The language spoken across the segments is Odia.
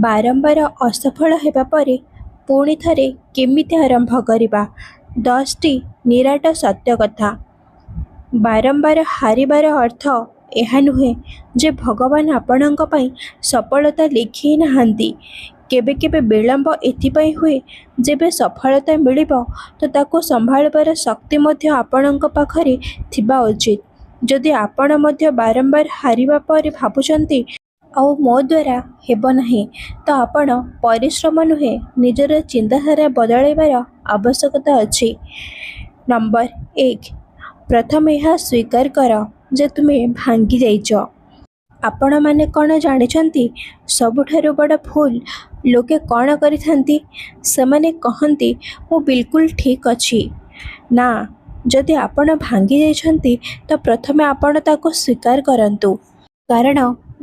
ବାରମ୍ବାର ଅସଫଳ ହେବା ପରେ ପୁଣି ଥରେ କେମିତି ଆରମ୍ଭ କରିବା? 10ଟି ନିରାଟ ସତ୍ୟ କଥା। ବାରମ୍ବାର ହାରିବାର ଅର୍ଥ ଏହା ନୁହେଁ ଯେ ଭଗବାନ ଆପଣଙ୍କ ପାଇଁ ସଫଳତା ଲେଖି ନାହାନ୍ତି। କେବେ କେବେ ବିଳମ୍ବ ଏଥିପାଇଁ ହୁଏ, ଯେବେ ସଫଳତା ମିଳିବ ତ ତାକୁ ସମ୍ଭାଳିବାର ଶକ୍ତି ମଧ୍ୟ ଆପଣଙ୍କ ପାଖରେ ଥିବା ଉଚିତ। ଯଦି ଆପଣ ମଧ୍ୟ ବାରମ୍ବାର ହାରିବା ପରେ ଭାବୁଛନ୍ତି ଆଉ ମୋ ଦ୍ୱାରା ହେବ ନାହିଁ, ତ ଆପଣ ପରିଶ୍ରମ ନୁହେଁ ନିଜର ଚିନ୍ତାଧାରା ବଦଳାଇବାର ଆବଶ୍ୟକତା ଅଛି। ନମ୍ବର 1, ପ୍ରଥମେ ଏହା ସ୍ୱୀକାର କର ଯେ ତୁମେ ଭାଙ୍ଗି ଯାଇଛ। ଆପଣମାନେ କ'ଣ ଜାଣିଛନ୍ତି ସବୁଠାରୁ ବଡ଼ ଭୁଲ ଲୋକେ କ'ଣ କରିଥାନ୍ତି? ସେମାନେ କହନ୍ତି ମୁଁ ବିଲକୁଲ ଠିକ୍ ଅଛି। ନା, ଯଦି ଆପଣ ଭାଙ୍ଗି ଯାଇଛନ୍ତି ତ ପ୍ରଥମେ ଆପଣ ତାକୁ ସ୍ୱୀକାର କରନ୍ତୁ। କାରଣ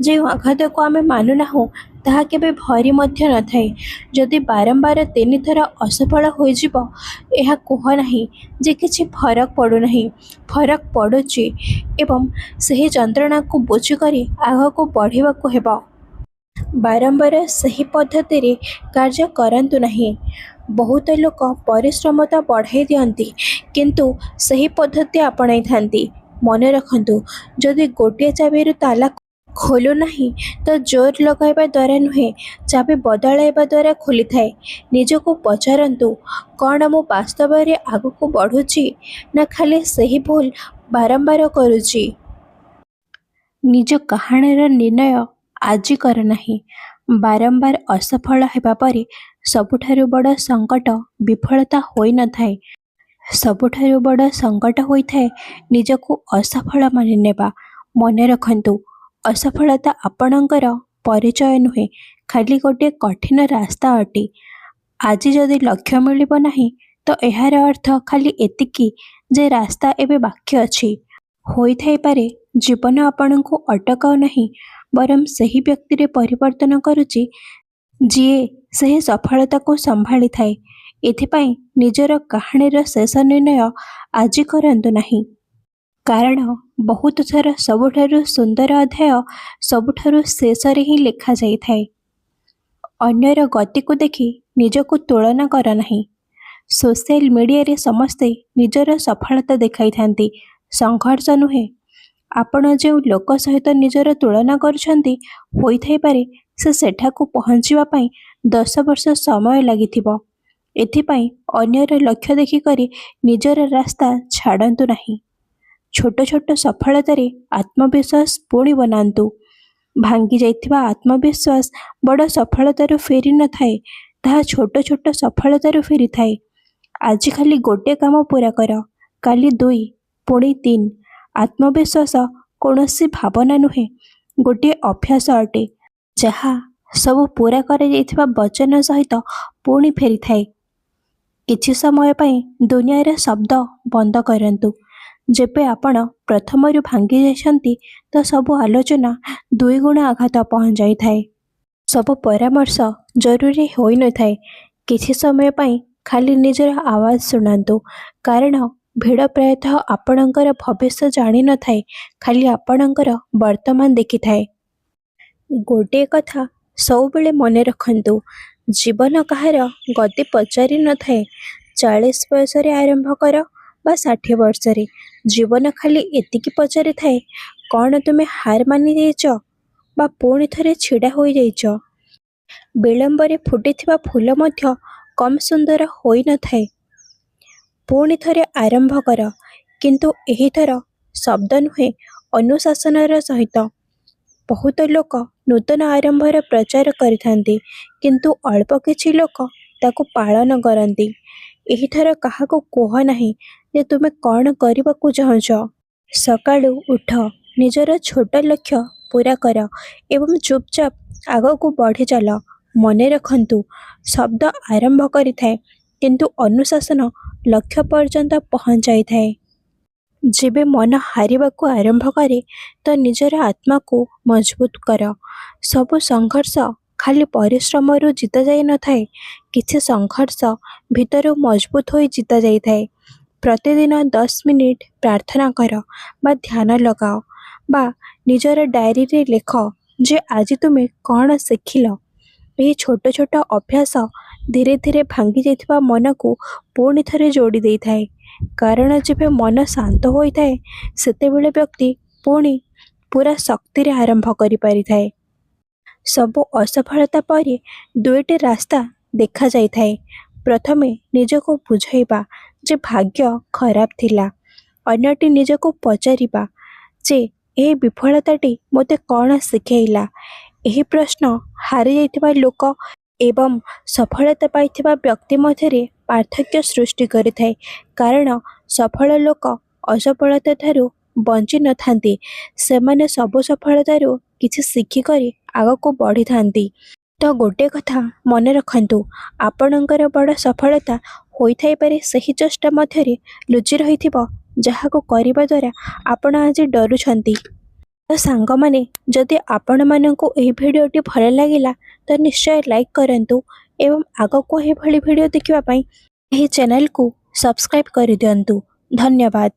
ଯେଉଁ ଆଘାତକୁ ଆମେ ମାନୁନାହୁଁ ତାହା କେବେ ଭରି ମଧ୍ୟ ନଥାଏ। ଯଦି ବାରମ୍ବାର 3 ଥର ଅସଫଳ ହୋଇଯିବ, ଏହା କୁହ ନାହିଁ ଯେ କିଛି ଫରକ ପଡ଼ୁନାହିଁ। ଫରକ ପଡ଼ୁଛି ଏବଂ ସେହି ଯନ୍ତ୍ରଣାକୁ ବୁଝିକରି ଆଗକୁ ବଢ଼ିବାକୁ ହେବ। ବାରମ୍ବାର ସେହି ପଦ୍ଧତିରେ କାର୍ଯ୍ୟ କରନ୍ତୁ ନାହିଁ। ବହୁତ ଲୋକ ପରିଶ୍ରମ ତ ବଢ଼ାଇ ଦିଅନ୍ତି କିନ୍ତୁ ସେହି ପଦ୍ଧତି ଆପଣାଇଥାନ୍ତି। ମନେ ରଖନ୍ତୁ, ଯଦି ଗୋଟିଏ ଚାବିରୁ ତାଲା ଖୋଲୁ ନାହିଁ ତ ଜୋର ଲଗାଇବା ଦ୍ୱାରା ନୁହେଁ, ଚାବି ବଦଳାଇବା ଦ୍ୱାରା ଖୋଲିଥାଏ। ନିଜକୁ ପଚାରନ୍ତୁ, କ'ଣ ମୁଁ ବାସ୍ତବରେ ଆଗକୁ ବଢ଼ୁଛି ନା ଖାଲି ସେହି ଭୁଲ ବାରମ୍ବାର କରୁଛି? ନିଜ କାହାଣୀର ନିର୍ଣ୍ଣୟ ଆଜି କର ନାହିଁ। ବାରମ୍ବାର ଅସଫଳ ହେବା ପରେ ସବୁଠାରୁ ବଡ଼ ସଙ୍କଟ ବିଫଳତା ହୋଇନଥାଏ। ସବୁଠାରୁ ବଡ଼ ସଙ୍କଟ ହୋଇଥାଏ ନିଜକୁ ଅସଫଳ ମାନିନେବା। ମନେ ରଖନ୍ତୁ, ଅସଫଳତା ଆପଣଙ୍କର ପରିଚୟ ନୁହେଁ, ଖାଲି ଗୋଟିଏ କଠିନ ରାସ୍ତା ଅଟେ। ଆଜି ଯଦି ଲକ୍ଷ୍ୟ ମିଳିବ ନାହିଁ ତ ଏହାର ଅର୍ଥ ଖାଲି ଏତିକି ଯେ ରାସ୍ତା ଏବେ ବାକି ଅଛି। ହୋଇଥାଇପାରେ ଜୀବନ ଆପଣଙ୍କୁ ଅଟକାଉ ନାହିଁ, ବରଂ ସେହି ବ୍ୟକ୍ତିରେ ପରିବର୍ତ୍ତନ କରୁଛି ଯିଏ ସେହି ସଫଳତାକୁ ସମ୍ଭାଳିଥାଏ। ଏଥିପାଇଁ ନିଜର କାହାଣୀର ଶେଷ ନିର୍ଣ୍ଣୟ ଆଜି କରନ୍ତୁ ନାହିଁ। କାରଣ ବହୁତ ଥର ସବୁଠାରୁ ସୁନ୍ଦର ଅଧ୍ୟାୟ ସବୁଠାରୁ ଶେଷରେ ହିଁ ଲେଖାଯାଇଥାଏ। ଅନ୍ୟର ଗତିକୁ ଦେଖି ନିଜକୁ ତୁଳନା କର ନାହିଁ। ସୋସିଆଲ ମିଡ଼ିଆରେ ସମସ୍ତେ ନିଜର ସଫଳତା ଦେଖାଇଥାନ୍ତି, ସଂଘର୍ଷ ନୁହେଁ। ଆପଣ ଯେଉଁ ଲୋକ ସହିତ ନିଜର ତୁଳନା କରୁଛନ୍ତି, ହୋଇଥାଇପାରେ ସେ ସେଠାକୁ ପହଞ୍ଚିବା ପାଇଁ 10 ବର୍ଷ ସମୟ ଲାଗିଥିବ। ଏଥିପାଇଁ ଅନ୍ୟର ଲକ୍ଷ୍ୟ ଦେଖିକରି ନିଜର ରାସ୍ତା ଛାଡ଼ନ୍ତୁ ନାହିଁ। ଛୋଟ ଛୋଟ ସଫଳତାରେ ଆତ୍ମବିଶ୍ୱାସ ପୁଣି ବନାନ୍ତୁ। ଭାଙ୍ଗି ଯାଇଥିବା ଆତ୍ମବିଶ୍ୱାସ ବଡ଼ ସଫଳତାରୁ ଫେରି ନଥାଏ, ତାହା ଛୋଟ ଛୋଟ ସଫଳତାରୁ ଫେରିଥାଏ। ଆଜି ଖାଲି ଗୋଟିଏ କାମ ପୂରା କର, କାଲି 2, ପୁଣି 3। ଆତ୍ମବିଶ୍ୱାସ କୌଣସି ଭାବନା ନୁହେଁ, ଗୋଟିଏ ଅଭ୍ୟାସ ଅଟେ, ଯାହା ସବୁ ପୂରା କରାଯାଇଥିବା ବଚନ ସହିତ ପୁଣି ଫେରିଥାଏ। କିଛି ସମୟ ପାଇଁ ଦୁନିଆର ଶବ୍ଦ ବନ୍ଦ କରନ୍ତୁ। ଯେବେ ଆପଣ ପ୍ରଥମରୁ ଭାଙ୍ଗି ଯାଇଛନ୍ତି ତ ସବୁ ଆଲୋଚନା 2 ଗୁଣ ଆଘାତ ପହଞ୍ଚାଇଥାଏ। ସବୁ ପରାମର୍ଶ ଜରୁରୀ ହୋଇନଥାଏ। କିଛି ସମୟ ପାଇଁ ଖାଲି ନିଜର ଆୱାଜ ଶୁଣନ୍ତୁ। କାରଣ ଭିଡ଼ ପ୍ରାୟତଃ ଆପଣଙ୍କର ଭବିଷ୍ୟ ଜାଣିନଥାଏ, ଖାଲି ଆପଣଙ୍କର ବର୍ତ୍ତମାନ ଦେଖିଥାଏ। ଗୋଟିଏ କଥା ସବୁବେଳେ ମନେ ରଖନ୍ତୁ, ଜୀବନ କାହାର ଗତି ପଚାରି ନଥାଏ। 40 ବୟସରେ ଆରମ୍ଭ କର ବା 60 ବର୍ଷରେ, ଜୀବନ ଖାଲି ଏତିକି ପଚାରିଥାଏ, କ'ଣ ତୁମେ ହାର ମାନିଯାଇଛ ବା ପୁଣି ଥରେ ଛିଡ଼ା ହୋଇଯାଇଛ? ବିଳମ୍ବରେ ଫୁଟିଥିବା ଫୁଲ ମଧ୍ୟ କମ୍ ସୁନ୍ଦର ହୋଇନଥାଏ। ପୁଣି ଥରେ ଆରମ୍ଭ କର, କିନ୍ତୁ ଏହିଥର ଶବ୍ଦ ନୁହେଁ, ଅନୁଶାସନର ସହିତ। ବହୁତ ଲୋକ ନୂତନ ଆରମ୍ଭର ପ୍ରଚାର କରିଥାନ୍ତି, କିନ୍ତୁ ଅଳ୍ପ କିଛି ଲୋକ ତାକୁ ପାଳନ କରନ୍ତି। ଏହିଥର କାହାକୁ କୁହ ନାହିଁ ଯେ ତୁମେ କ'ଣ କରିବାକୁ ଚାହୁଁଛ। ସକାଳୁ ଉଠ, ନିଜର ଛୋଟ ଲକ୍ଷ୍ୟ ପୂରା କର ଏବଂ ଚୁପଚାପ ଆଗକୁ ବଢ଼ିଚାଲ। ମନେ ରଖନ୍ତୁ, ଶବ୍ଦ ଆରମ୍ଭ କରିଥାଏ, କିନ୍ତୁ ଅନୁଶାସନ ଲକ୍ଷ୍ୟ ପର୍ଯ୍ୟନ୍ତ ପହଞ୍ଚାଇଥାଏ। ଯେବେ ମନ ହାରିବାକୁ ଆରମ୍ଭ କରେ ତ ନିଜର ଆତ୍ମାକୁ ମଜବୁତ କର। ସବୁ ସଂଘର୍ଷ ଖାଲି ପରିଶ୍ରମରୁ ଜିତାଯାଇ ନଥାଏ, କିଛି ସଂଘର୍ଷ ଭିତରୁ ମଜବୁତ ହୋଇ ଜିତାଯାଇଥାଏ। ପ୍ରତିଦିନ 10 ମିନିଟ୍ ପ୍ରାର୍ଥନା କର ବା ଧ୍ୟାନ ଲଗାଅ ବା ନିଜର ଡାଏରୀରେ ଲେଖ ଯେ ଆଜି ତୁମେ କ'ଣ ଶିଖିଲ। ଏହି ଛୋଟ ଛୋଟ ଅଭ୍ୟାସ ଧୀରେ ଧୀରେ ଭାଙ୍ଗି ଯାଇଥିବା ମନକୁ ପୁଣି ଥରେ ଯୋଡ଼ି ଦେଇଥାଏ। କାରଣ ଯେବେ ମନ ଶାନ୍ତ ହୋଇଥାଏ ସେତେବେଳେ ବ୍ୟକ୍ତି ପୁଣି ପୁରା ଶକ୍ତିରେ ଆରମ୍ଭ କରିପାରିଥାଏ। ସବୁ ଅସଫଳତା ପରେ ଦୁଇଟି ରାସ୍ତା ଦେଖାଯାଇଥାଏ। ପ୍ରଥମେ ନିଜକୁ ବୁଝାଇବା ଯେ ଭାଗ୍ୟ ଖରାପ ଥିଲା। ଅନ୍ୟଟି ନିଜକୁ ପଚାରିବା ଯେ ଏହି ବିଫଳତାଟି ମୋତେ କ'ଣ ଶିଖେଇଲା। ଏହି ପ୍ରଶ୍ନ ହାରିଯାଇଥିବା ଲୋକ ଏବଂ ସଫଳତା ପାଇଥିବା ବ୍ୟକ୍ତି ମଧ୍ୟରେ ପାର୍ଥକ୍ୟ ସୃଷ୍ଟି କରିଥାଏ। କାରଣ ସଫଳ ଲୋକ ଅସଫଳତା ଠାରୁ ବଞ୍ଚି ନଥାନ୍ତି, ସେମାନେ ସବୁ ସଫଳତାରୁ କିଛି ଶିଖିକରି ଆଗକୁ ବଢ଼ିଥାନ୍ତି। ତ ଗୋଟେ କଥା ମନେ ରଖନ୍ତୁ, ଆପଣଙ୍କର ବଡ଼ ସଫଳତା ହୋଇଥାଇପାରେ ସେହି ଚେଷ୍ଟା ମଧ୍ୟରେ ଲୁଚି ରହିଥିବ ଯାହାକୁ କରିବା ଦ୍ୱାରା ଆପଣ ଆଜି ଡରୁଛନ୍ତି। ତ ସାଙ୍ଗମାନେ, ଯଦି ଆପଣମାନଙ୍କୁ ଏହି ଭିଡ଼ିଓଟି ଭଲ ଲାଗିଲା ତ ନିଶ୍ଚୟ ଲାଇକ୍ କରନ୍ତୁ ଏବଂ ଆଗକୁ ଏହିଭଳି ଭିଡ଼ିଓ ଦେଖିବା ପାଇଁ ଏହି ଚ୍ୟାନେଲକୁ ସବସ୍କ୍ରାଇବ୍ କରିଦିଅନ୍ତୁ। ଧନ୍ୟବାଦ।